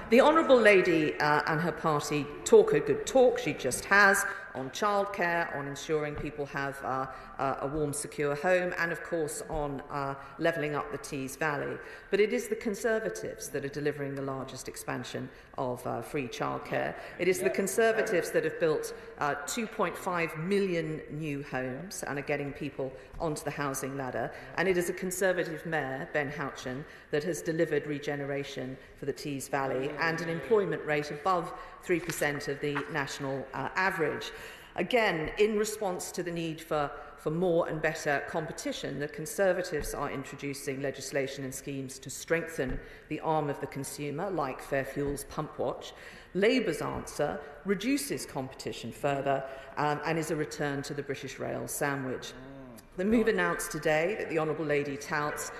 The Honourable Lady and her party talk a good talk, she just has, on childcare, on ensuring people have a warm, secure home, and of course on levelling up the Tees Valley. But it is the Conservatives that are delivering the largest expansion of free childcare. It is the Conservatives that have built 2.5 million new homes and are getting people onto the housing ladder. And it is a Conservative Mayor, Ben Houchen, that has delivered regeneration for the Tees Valley and an employment rate above 3% of the national average. Again, in response to the need for more and better competition, the Conservatives are introducing legislation and schemes to strengthen the arm of the consumer, like Fair Fuel's Pump Watch. Labour's answer reduces competition further and is a return to the British rail sandwich. The move announced today that the Honourable Lady touts,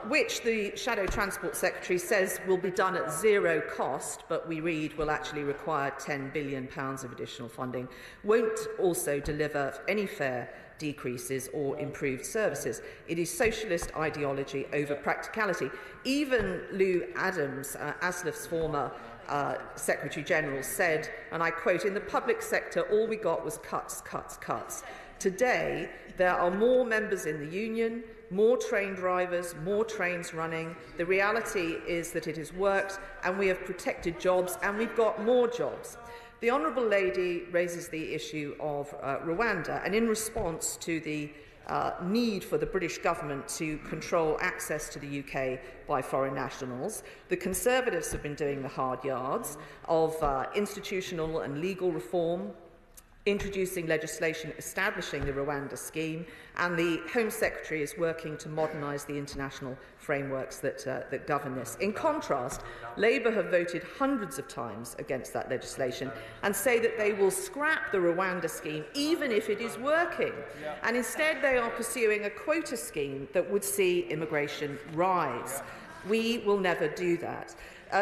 which the Shadow Transport Secretary says will be done at zero cost, but we read will actually require £10 billion of additional funding, won't also deliver any fare decreases or improved services. It is socialist ideology over practicality. Even Lou Adams, ASLEF's former Secretary-General, said, and I quote, "In the public sector, all we got was cuts, cuts, cuts." Today, there are more members in the union, more train drivers, more trains running. The reality is that it has worked and we have protected jobs and we've got more jobs. The Honourable Lady raises the issue of Rwanda, and in response to the need for the British government to control access to the UK by foreign nationals, the Conservatives have been doing the hard yards of institutional and legal reform, introducing legislation establishing the Rwanda scheme, and the Home Secretary is working to modernise the international frameworks that govern this. In contrast, Labour have voted hundreds of times against that legislation and say that they will scrap the Rwanda scheme even if it is working. And instead they are pursuing a quota scheme that would see immigration rise. We will never do that.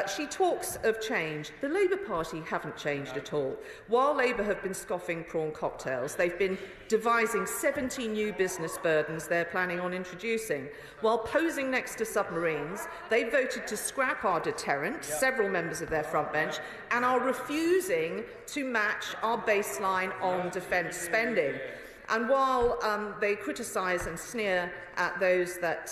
She talks of change. The Labour Party haven't changed at all. While Labour have been scoffing prawn cocktails, they've been devising 70 new business burdens they're planning on introducing. While posing next to submarines, they voted to scrap our deterrent, several members of their front bench, and are refusing to match our baseline on defence spending. And while they criticise and sneer at those that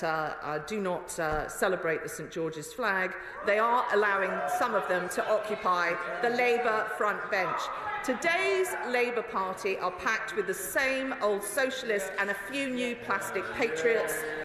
do not celebrate the St George's flag, they are allowing some of them to occupy the Labour front bench. Today's Labour Party are packed with the same old socialists and a few new plastic patriots.